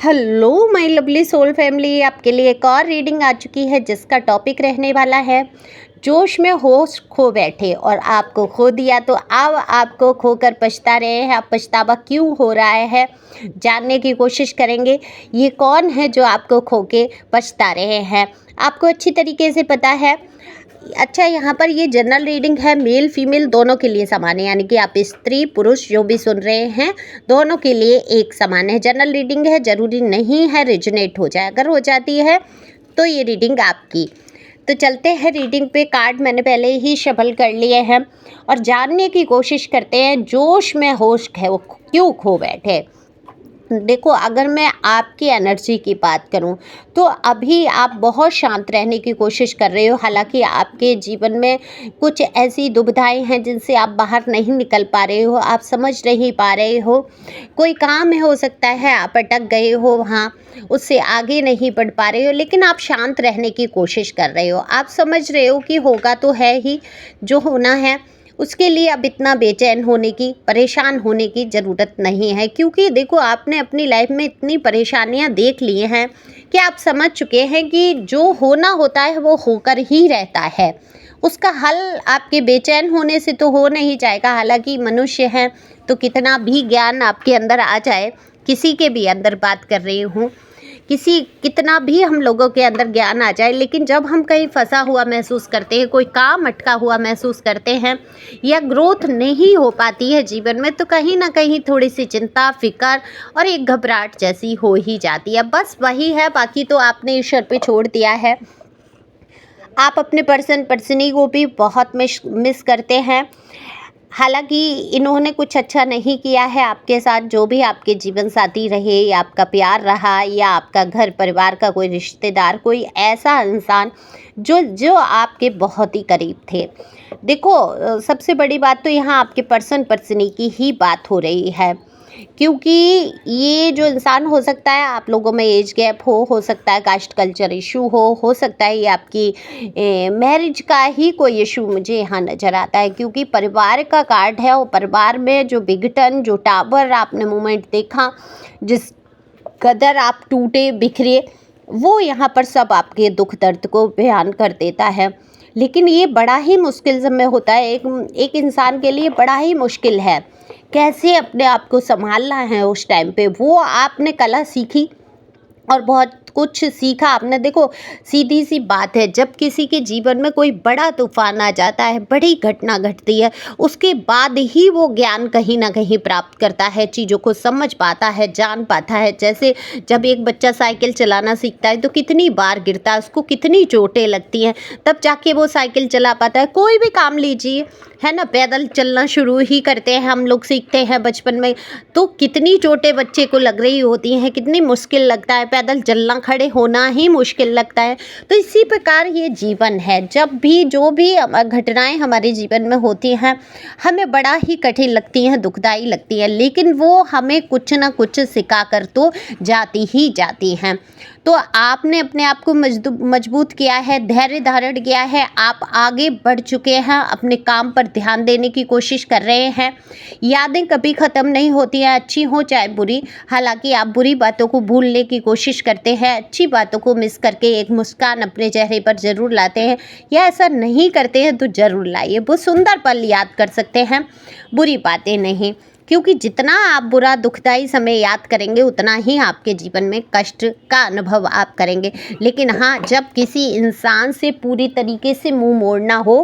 Hello my lovely soul family, आपके लिए एक और रीडिंग आ चुकी है जिसका टॉपिक रहने वाला है जोश में होश खो बैठे और आपको खो दिया तो अब आपको खोकर पछता रहे हैं। आप पछतावा क्यों हो रहा है जानने की कोशिश करेंगे। ये कौन है जो आपको खो के पछता रहे हैं, आपको अच्छी तरीके से पता है। अच्छा, यहाँ पर ये जनरल रीडिंग है, मेल फीमेल दोनों के लिए समान है, यानी कि आप स्त्री पुरुष जो भी सुन रहे हैं दोनों के लिए एक समान है। जनरल रीडिंग है, ज़रूरी नहीं है रेजोनेट हो जाए, अगर हो जाती है तो ये रीडिंग आपकी। तो चलते हैं रीडिंग पे। कार्ड मैंने पहले ही शफल कर लिए हैं और जानने की कोशिश करते हैं जोश में होश है वो क्यों खो बैठे। देखो, अगर मैं आपकी एनर्जी की बात करूं तो अभी आप बहुत शांत रहने की कोशिश कर रहे हो। हालांकि आपके जीवन में कुछ ऐसी दुविधाएं हैं जिनसे आप बाहर नहीं निकल पा रहे हो, आप समझ नहीं पा रहे हो। कोई काम है, हो सकता है आप अटक गए हो वहाँ, उससे आगे नहीं बढ़ पा रहे हो, लेकिन आप शांत रहने की कोशिश कर रहे हो। आप समझ रहे हो कि होगा तो है ही, जो होना है उसके लिए अब इतना बेचैन होने की, परेशान होने की ज़रूरत नहीं है। क्योंकि देखो, आपने अपनी लाइफ में इतनी परेशानियां देख ली हैं कि आप समझ चुके हैं कि जो होना होता है वो होकर ही रहता है। उसका हल आपके बेचैन होने से तो हो नहीं जाएगा। हालांकि मनुष्य हैं तो कितना भी ज्ञान आपके अंदर आ जाए, किसी के भी अंदर बात कर रही हूँ, कितना भी हम लोगों के अंदर ज्ञान आ जाए, लेकिन जब हम कहीं फंसा हुआ महसूस करते हैं, कोई काम अटका हुआ महसूस करते हैं या ग्रोथ नहीं हो पाती है जीवन में, तो कहीं ना कहीं थोड़ी सी चिंता, फिक्र और एक घबराहट जैसी हो ही जाती है। बस वही है, बाकी तो आपने ईश्वर पे छोड़ दिया है। आप अपने पर्सनी को भी बहुत मिस करते हैं। हालांकि इन्होंने कुछ अच्छा नहीं किया है आपके साथ, जो भी आपके जीवन साथी रहे या आपका प्यार रहा या आपका घर परिवार का कोई रिश्तेदार, कोई ऐसा इंसान जो आपके बहुत ही करीब थे। देखो, सबसे बड़ी बात तो यहाँ आपके पर्सनी की ही बात हो रही है। क्योंकि ये जो इंसान, हो सकता है आप लोगों में एज गैप हो सकता है कास्ट कल्चर इशू हो सकता है ये आपकी मैरिज का ही कोई इशू मुझे यहाँ नज़र आता है। क्योंकि परिवार का कार्ड है और परिवार में जो विघटन, जो टावर आपने मोमेंट देखा, जिस कदर आप टूटे बिखरे, वो यहाँ पर सब आपके दुख दर्द को बयान कर देता है। लेकिन ये बड़ा ही मुश्किल समय होता है, एक इंसान के लिए बड़ा ही मुश्किल है कैसे अपने आप को संभालना है उस टाइम पे। वो आपने कला सीखी और बहुत कुछ सीखा आपने। देखो, सीधी सी बात है, जब किसी के जीवन में कोई बड़ा तूफान आ जाता है, बड़ी घटना घटती है, उसके बाद ही वो ज्ञान कहीं ना कहीं प्राप्त करता है, चीज़ों को समझ पाता है, जान पाता है। जैसे जब एक बच्चा साइकिल चलाना सीखता है तो कितनी बार गिरता है, उसको कितनी चोटें लगती हैं, तब जाके वो साइकिल चला पाता है। कोई भी काम लीजिए, है ना, पैदल चलना शुरू ही करते हैं हम लोग, सीखते हैं बचपन में, तो कितनी चोटें बच्चे को लग रही होती हैं, कितनी मुश्किल लगता है, पैदल चलना, खड़े होना ही मुश्किल लगता है। तो इसी प्रकार ये जीवन है, जब भी जो भी घटनाएं हमारे जीवन में होती हैं हमें बड़ा ही कठिन लगती हैं, दुखदाई लगती हैं, लेकिन वो हमें कुछ ना कुछ सिखा कर तो जाती ही जाती हैं। तो आपने अपने आप को मजबूत किया है, धैर्य धारण किया है, आप आगे बढ़ चुके हैं, अपने काम पर ध्यान देने की कोशिश कर रहे हैं। यादें कभी ख़त्म नहीं होती हैं, अच्छी हो चाहे बुरी। हालांकि आप बुरी बातों को भूलने की कोशिश करते हैं, अच्छी बातों को मिस करके एक मुस्कान अपने चेहरे पर ज़रूर लाते हैं, या ऐसा नहीं करते हैं तो ज़रूर लाइए। वो सुंदर पल याद कर सकते हैं, बुरी बातें नहीं। क्योंकि जितना आप बुरा दुखदाई समय याद करेंगे उतना ही आपके जीवन में कष्ट का अनुभव आप करेंगे। लेकिन हाँ, जब किसी इंसान से पूरी तरीके से मुंह मोड़ना हो,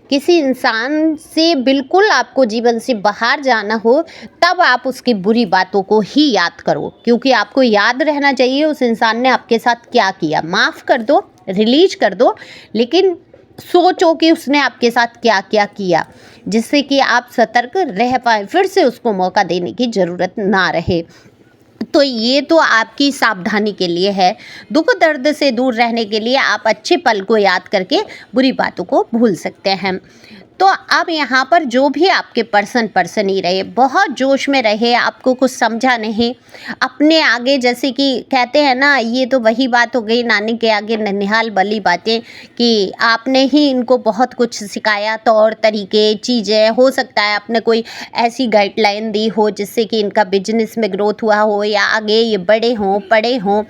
किसी इंसान से बिल्कुल आपको जीवन से बाहर जाना हो, तब आप उसकी बुरी बातों को ही याद करो। क्योंकि आपको याद रहना चाहिए उस इंसान ने आपके साथ क्या किया। माफ़ कर दो, रिलीज कर दो, लेकिन सोचो कि उसने आपके साथ क्या क्या किया, जिससे कि आप सतर्क रह पाए, फिर से उसको मौका देने की ज़रूरत ना रहे। तो ये तो आपकी सावधानी के लिए है। दुख दर्द से दूर रहने के लिए आप अच्छे पल को याद करके बुरी बातों को भूल सकते हैं। तो अब यहाँ पर जो भी आपके पर्सन ही रहे, बहुत जोश में रहे, आपको कुछ समझा नहीं, अपने आगे जैसे कि कहते हैं ना, ये तो वही बात हो गई नानी के आगे ननिहाल वाली बातें, कि आपने ही इनको बहुत कुछ सिखाया, तौर तरीके, चीज़ें, हो सकता है आपने कोई ऐसी गाइडलाइन दी हो जिससे कि इनका बिजनेस में ग्रोथ हुआ हो, या आगे ये बड़े हों, पढ़े हों,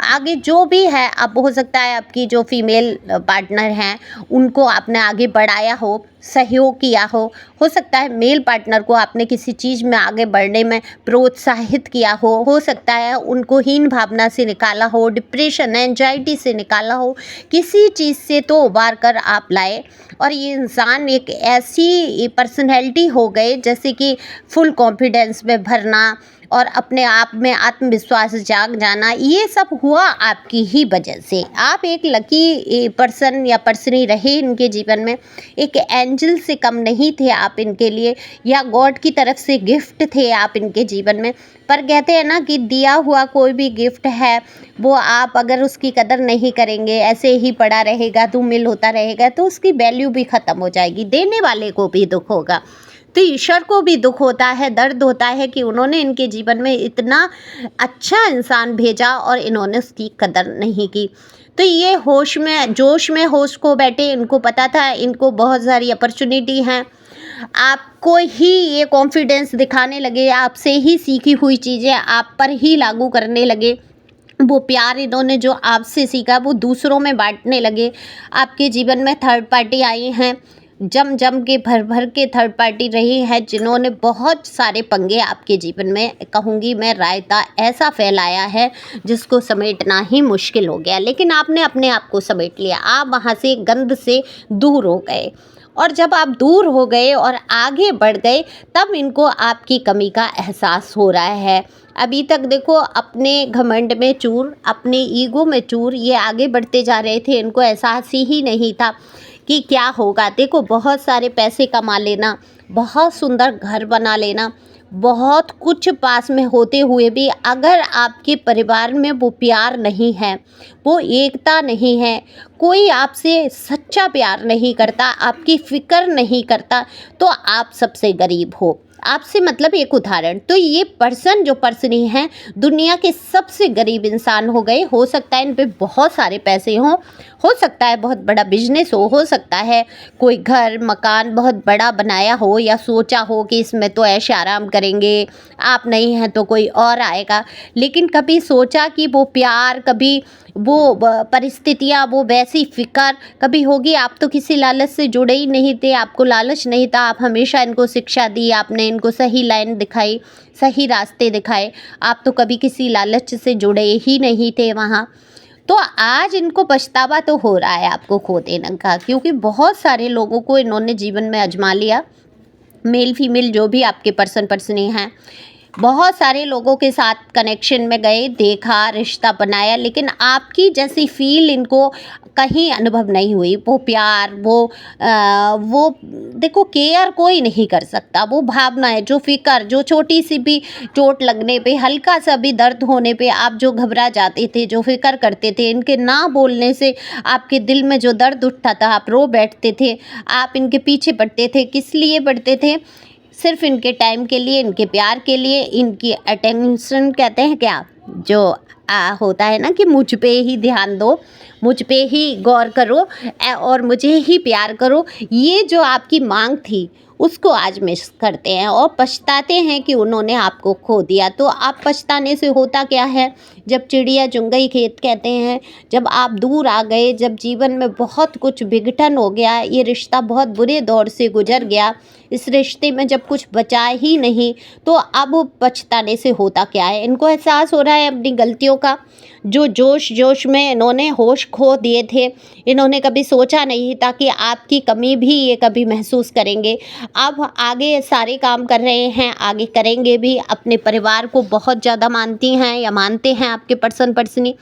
आगे जो भी है। अब हो सकता है आपकी जो फीमेल पार्टनर हैं उनको आपने आगे बढ़ाया हो, सहयोग किया हो सकता है मेल पार्टनर को आपने किसी चीज़ में आगे बढ़ने में प्रोत्साहित किया हो सकता है उनको हीन भावना से निकाला हो, डिप्रेशन एंजाइटी से निकाला हो, किसी चीज़ से तो उबार कर आप लाए। और ये इंसान एक ऐसी पर्सनैलिटी हो गए जैसे कि फुल कॉन्फिडेंस में भरना और अपने आप में आत्मविश्वास जाग जाना, ये सब हुआ आपकी ही वजह से। आप एक लकी पर्सन या पर्सनी रहे इनके जीवन में, एक एंजल से कम नहीं थे आप इनके लिए, या गॉड की तरफ से गिफ्ट थे आप इनके जीवन में। पर कहते हैं ना कि दिया हुआ कोई भी गिफ्ट है वो आप अगर उसकी कदर नहीं करेंगे, ऐसे ही पड़ा रहेगा, धूमिल होता रहेगा, तो उसकी वैल्यू भी ख़त्म हो जाएगी, देने वाले को भी दुख होगा। तो ईश्वर को भी दुख होता है, दर्द होता है कि उन्होंने इनके जीवन में इतना अच्छा इंसान भेजा और इन्होंने उसकी कदर नहीं की। तो ये जोश में होश खो बैठे, इनको पता था इनको बहुत सारी अपॉर्चुनिटी हैं, आपको ही ये कॉन्फिडेंस दिखाने लगे, आपसे ही सीखी हुई चीज़ें आप पर ही लागू करने लगे। वो प्यार इन्होंने जो आपसे सीखा वो दूसरों में बांटने लगे। आपके जीवन में थर्ड पार्टी आई हैं, जम के भर के थर्ड पार्टी रही है, जिन्होंने बहुत सारे पंगे आपके जीवन में, कहूँगी मैं, रायता ऐसा फैलाया है जिसको समेटना ही मुश्किल हो गया। लेकिन आपने अपने आप को समेट लिया, आप वहाँ से गंद से दूर हो गए। और जब आप दूर हो गए और आगे बढ़ गए तब इनको आपकी कमी का एहसास हो रहा है। अभी तक देखो अपने घमंड में चूर, अपने ईगो में चूर, ये आगे बढ़ते जा रहे थे, इनको एहसास ही नहीं था कि क्या होगा। देखो बहुत सारे पैसे कमा लेना, बहुत सुंदर घर बना लेना, बहुत कुछ पास में होते हुए भी अगर आपके परिवार में वो प्यार नहीं है, वो एकता नहीं है, कोई आपसे सच्चा प्यार नहीं करता, आपकी फ़िक्र नहीं करता, तो आप सबसे गरीब हो। आपसे मतलब एक उदाहरण, तो ये पर्सन जो पर्सनी हैं दुनिया के सबसे गरीब इंसान हो गए। हो सकता है इन पे बहुत सारे पैसे हों, हो सकता है बहुत बड़ा बिजनेस हो सकता है कोई घर मकान बहुत बड़ा बनाया हो, या सोचा हो कि इसमें तो ऐश आराम करेंगे, आप नहीं हैं तो कोई और आएगा। लेकिन कभी सोचा कि वो प्यार, कभी वो परिस्थितियाँ, वो वैसी फ़िक्र कभी होगी? आप तो किसी लालच से जुड़े ही नहीं थे, आपको लालच नहीं था, आप हमेशा इनको शिक्षा दी, आपने इनको सही लाइन दिखाई, सही रास्ते दिखाए, आप तो कभी किसी लालच से जुड़े ही नहीं थे वहाँ। तो आज इनको पछतावा तो हो रहा है आपको खो देने का, क्योंकि बहुत सारे लोगों को इन्होंने जीवन में आजमा लिया, मेल फीमेल जो भी आपके पर्सनी हैं, बहुत सारे लोगों के साथ कनेक्शन में गए, देखा, रिश्ता बनाया, लेकिन आपकी जैसी फील इनको कहीं अनुभव नहीं हुई। वो प्यार, वो देखो केयर कोई नहीं कर सकता, वो भावना है, जो फ़िक्र, जो छोटी सी भी चोट लगने पे, हल्का सा भी दर्द होने पे आप जो घबरा जाते थे, जो फ़िक्र करते थे, इनके ना बोलने से आपके दिल में जो दर्द उठता था, आप रो बैठते थे, आप इनके पीछे पड़ते थे। किस लिए पड़ते थे? सिर्फ इनके टाइम के लिए, इनके प्यार के लिए, इनकी अटेंशन कहते हैं क्या, जो होता है ना कि मुझ पे ही ध्यान दो, मुझ पे ही गौर करो और मुझे ही प्यार करो, ये जो आपकी मांग थी उसको आज मिस करते हैं और पछताते हैं कि उन्होंने आपको खो दिया। तो आप पछताने से होता क्या है? जब चिड़िया चुग गई खेत कहते हैं, जब आप दूर आ गए, जब जीवन में बहुत कुछ विघटन हो गया, ये रिश्ता बहुत बुरे दौर से गुजर गया, इस रिश्ते में जब कुछ बचा ही नहीं, तो अब पछताने से होता क्या है? इनको एहसास हो रहा है अपनी गलतियों का, जो जोश में इन्होंने होश खो दिए थे। इन्होंने कभी सोचा नहीं था कि आपकी कमी भी ये कभी महसूस करेंगे। अब आगे सारे काम कर रहे हैं, आगे करेंगे भी। अपने परिवार को बहुत ज़्यादा मानती हैं या मानते हैं आपके पर्सनी।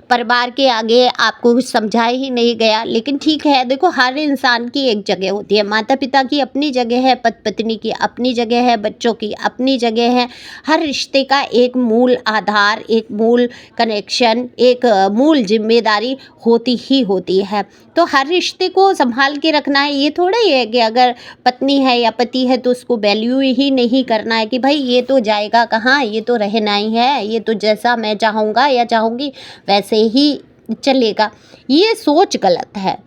परिवार के आगे आपको कुछ समझाया ही नहीं गया, लेकिन ठीक है, देखो हर इंसान की एक जगह होती है, माता पिता की अपनी जगह है, पति पत्नी की अपनी जगह है, बच्चों की अपनी जगह है। हर रिश्ते का एक मूल आधार, एक मूल कनेक्शन, एक मूल जिम्मेदारी होती ही होती है। तो हर रिश्ते को संभाल के रखना है। ये थोड़ा ही है कि अगर पत्नी है या पति है तो उसको वैल्यू ही नहीं करना है कि भाई ये तो जाएगा कहाँ, ये तो रहना ही है, ये तो जैसा मैं चाहूँगा या चाहूँगी वैसे ही चलेगा। ये सोच गलत है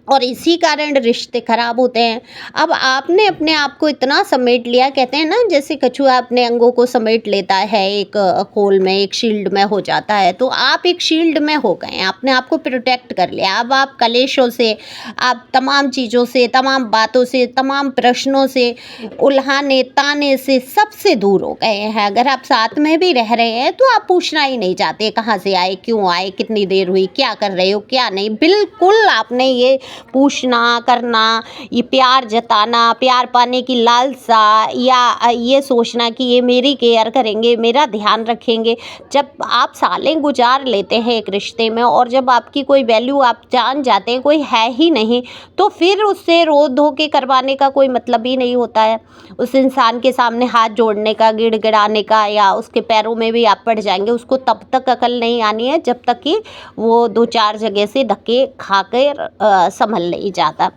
और इसी कारण रिश्ते खराब होते हैं। अब आपने अपने आप को इतना समेट लिया, कहते हैं ना जैसे कछुआ अपने अंगों को समेट लेता है एक खोल में, एक शील्ड में हो जाता है, तो आप एक शील्ड में हो गए हैं, आपने आपको प्रोटेक्ट कर लिया। अब आप कलेशों से, आप तमाम चीज़ों से, तमाम बातों से, तमाम प्रश्नों से, उल्हाने ताने से सबसे दूर हो गए हैं। अगर आप साथ में भी रह रहे हैं तो आप पूछना ही नहीं चाहते कहाँ से आए, क्यों आए, कितनी देर हुई, क्या कर रहे हो, क्या नहीं। बिल्कुल आपने ये पूछना करना, ये प्यार जताना, प्यार पाने की लालसा, या ये सोचना कि ये मेरी केयर करेंगे, मेरा ध्यान रखेंगे, जब आप सालें गुजार लेते हैं एक रिश्ते में और जब आपकी कोई वैल्यू आप जान जाते हैं कोई है ही नहीं, तो फिर उससे रो धो के करवाने का कोई मतलब ही नहीं होता है। उस इंसान के सामने हाथ जोड़ने का, गिड़गिड़ाने का, या उसके पैरों में भी आप पड़ जाएंगे। उसको तब तक अकल नहीं आनी है जब तक कि वो 2-4 जगह से धक्के खाकर संभल नहीं जाता।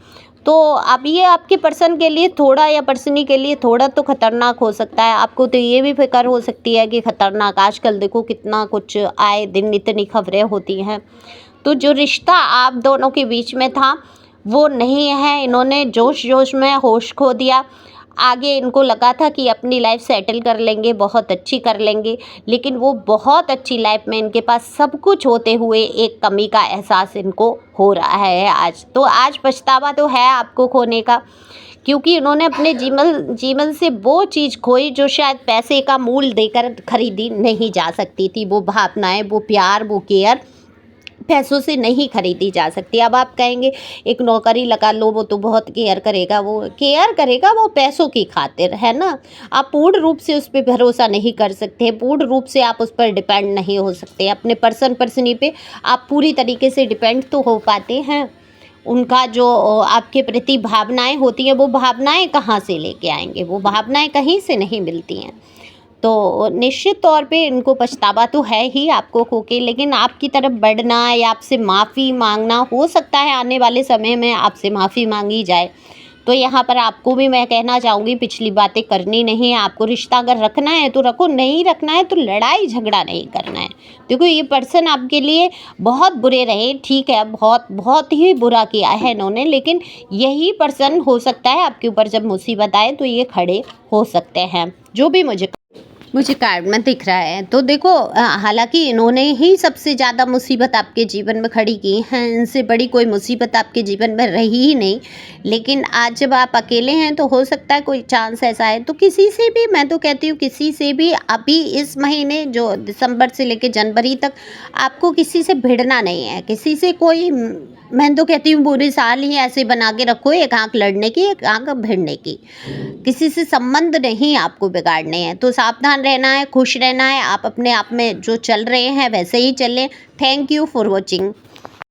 तो अब ये आपके पर्सन के लिए थोड़ा, या पर्सनी के लिए थोड़ा तो खतरनाक हो सकता है। आपको तो ये भी फिक्र हो सकती है कि खतरनाक, आजकल देखो कितना कुछ आए दिन इतनी खबरें होती हैं। तो जो रिश्ता आप दोनों के बीच में था वो नहीं है। इन्होंने जोश जोश में होश खो दिया। आगे इनको लगा था कि अपनी लाइफ सेटल कर लेंगे, बहुत अच्छी कर लेंगे, लेकिन वो बहुत अच्छी लाइफ में इनके पास सब कुछ होते हुए एक कमी का एहसास इनको हो रहा है आज। तो आज पछतावा तो है आपको खोने का, क्योंकि इन्होंने अपने जीवन से वो चीज़ खोई जो शायद पैसे का मूल देकर खरीदी नहीं जा सकती थी। वो भावनाएं, वो प्यार, वो केयर पैसों से नहीं खरीदी जा सकती। अब आप कहेंगे एक नौकरी लगा लो, वो तो बहुत केयर करेगा, वो केयर करेगा वो पैसों की खातिर, है ना। आप पूर्ण रूप से उस पर भरोसा नहीं कर सकते, पूर्ण रूप से आप उस पर डिपेंड नहीं हो सकते। अपने पर्सनी पे आप पूरी तरीके से डिपेंड तो हो पाते हैं। उनका जो आपके प्रति भावनाएं होती हैं, वो भावनाएं कहाँ से लेके आएंगे, वो भावनाएं कहीं से नहीं मिलती हैं। तो निश्चित तौर पे इनको पछतावा तो है ही आपको खो के, लेकिन आपकी तरफ बढ़ना या आपसे माफ़ी मांगना, हो सकता है आने वाले समय में आपसे माफ़ी मांगी जाए। तो यहाँ पर आपको भी मैं कहना चाहूँगी पिछली बातें करनी नहीं है। आपको रिश्ता अगर रखना है तो रखो, नहीं रखना है तो लड़ाई झगड़ा नहीं करना है। देखो ये पर्सन आपके लिए बहुत बुरे रहे, ठीक है, बहुत बहुत ही बुरा किया है इन्होंने, लेकिन यही पर्सन हो सकता है आपके ऊपर जब मुसीबत आए तो ये खड़े हो सकते हैं, जो भी मुझे कार्ड में दिख रहा है। तो देखो हालांकि इन्होंने ही सबसे ज़्यादा मुसीबत आपके जीवन में खड़ी की है, इनसे बड़ी कोई मुसीबत आपके जीवन में रही ही नहीं। लेकिन आज जब आप अकेले हैं तो हो सकता है कोई चांस ऐसा है, तो किसी से भी, मैं तो कहती हूँ किसी से भी अभी इस महीने जो दिसंबर से लेकर जनवरी तक आपको किसी से भिड़ना नहीं है। किसी से कोई, मैं तो कहती हूँ पूरे साल ही ऐसे बना के रखो, एक आंख लड़ने की, एक आंख भिड़ने की। किसी से संबंध नहीं आपको बिगाड़ने हैं। तो सावधान रहना है, खुश रहना है। आप अपने आप में जो चल रहे हैं वैसे ही चलें। Thank you for watching.